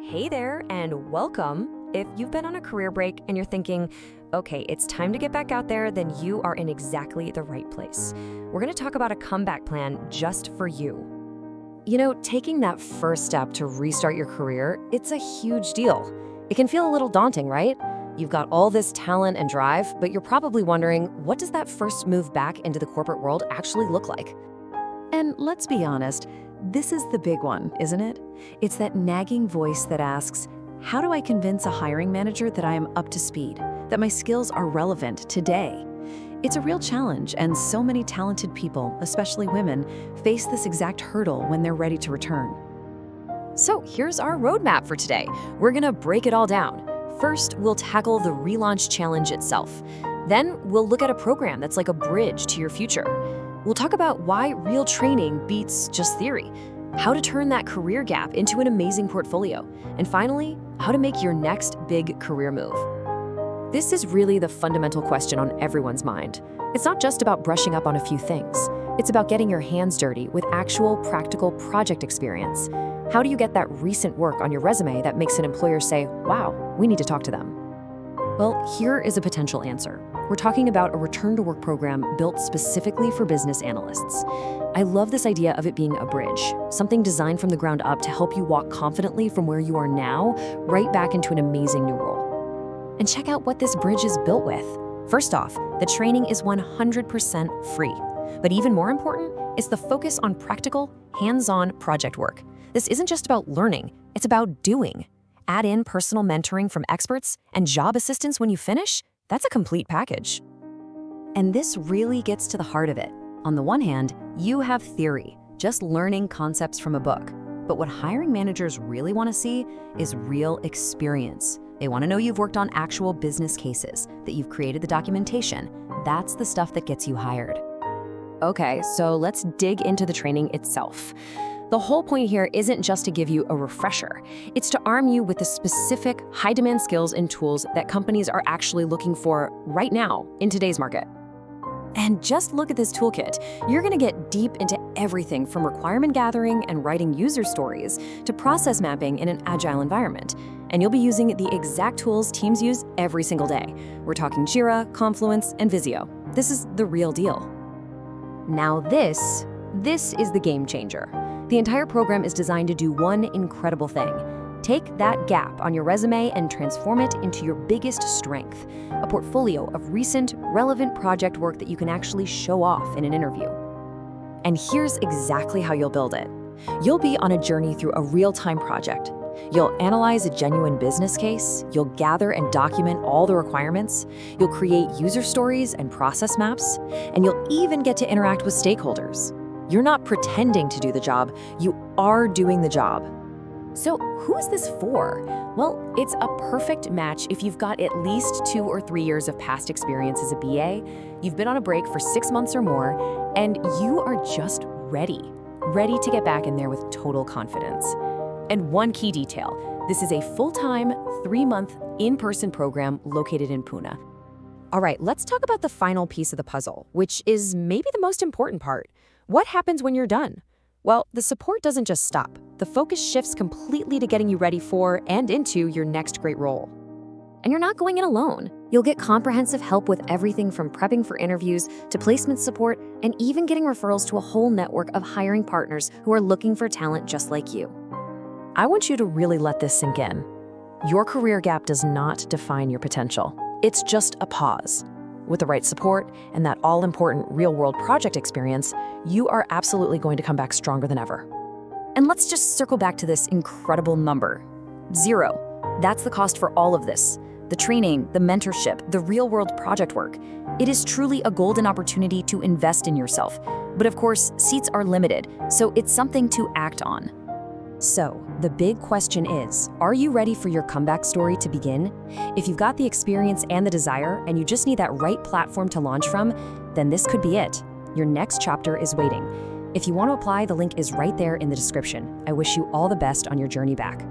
Hey there, and welcome. If you've been on a career break and you're thinking, okay, it's time to get back out there, then you are in exactly the right place. We're going to talk about a comeback plan just for you. You know, taking that first step to restart your career, it's a huge deal. It can feel a little daunting, right? You've got all this talent and drive, but you're probably wondering, what does that first move back into the corporate world actually look like? And let's be honest, this is the big one, isn't it? It's that nagging voice that asks, how do I convince a hiring manager that I am up to speed, that my skills are relevant today? It's a real challenge, and so many talented people, especially women, face this exact hurdle when they're ready to return. So here's our roadmap for today. We're gonna break it all down. First, we'll tackle the relaunch challenge itself. Then we'll look at a program that's like a bridge to your future. We'll talk about why real training beats just theory, how to turn that career gap into an amazing portfolio, and finally, how to make your next big career move. This is really the fundamental question on everyone's mind. It's not just about brushing up on a few things. It's about getting your hands dirty with actual practical project experience. How do you get that recent work on your resume that makes an employer say, wow, we need to talk to them? Well, here is a potential answer. We're talking about a return-to-work program built specifically for business analysts. I love this idea of it being a bridge, something designed from the ground up to help you walk confidently from where you are now right back into an amazing new role. And check out what this bridge is built with. First off, the training is 100% free. But even more important is the focus on practical, hands-on project work. This isn't just about learning, it's about doing. Add in personal mentoring from experts and job assistance when you finish. That's a complete package. And this really gets to the heart of it. On the one hand, you have theory, just learning concepts from a book. But what hiring managers really want to see is real experience. They want to know you've worked on actual business cases, that you've created the documentation. That's the stuff that gets you hired. Okay, so let's dig into the training itself. The whole point here isn't just to give you a refresher. It's to arm you with the specific high-demand skills and tools that companies are actually looking for right now in today's market. And just look at this toolkit. You're going to get deep into everything from requirement gathering and writing user stories to process mapping in an agile environment. And you'll be using the exact tools teams use every single day. We're talking JIRA, Confluence, and Visio. This is the real deal. Now this is the game changer. The entire program is designed to do one incredible thing. Take that gap on your resume and transform it into your biggest strength, a portfolio of recent, relevant project work that you can actually show off in an interview. And here's exactly how you'll build it. You'll be on a journey through a real-time project. You'll analyze a genuine business case, you'll gather and document all the requirements, you'll create user stories and process maps, and you'll even get to interact with stakeholders. You're not pretending to do the job, you are doing the job. So who is this for? Well, it's a perfect match if you've got at least 2 or 3 years of past experience as a BA, you've been on a break for 6 months or more, and you are just ready to get back in there with total confidence. And one key detail, this is a full-time, 3-month, in-person program located in Pune. All right, let's talk about the final piece of the puzzle, which is maybe the most important part. What happens when you're done? Well, the support doesn't just stop. The focus shifts completely to getting you ready for and into your next great role. And you're not going in alone. You'll get comprehensive help with everything from prepping for interviews to placement support and even getting referrals to a whole network of hiring partners who are looking for talent just like you. I want you to really let this sink in. Your career gap does not define your potential. It's just a pause. With the right support and that all-important real-world project experience, you are absolutely going to come back stronger than ever. And let's just circle back to this incredible number. 0. That's the cost for all of this. The training, the mentorship, the real-world project work. It is truly a golden opportunity to invest in yourself. But of course, seats are limited, so it's something to act on. So, the big question is, are you ready for your comeback story to begin? If you've got the experience and the desire, and you just need that right platform to launch from, then this could be it. Your next chapter is waiting. If you want to apply, the link is right there in the description. I wish you all the best on your journey back.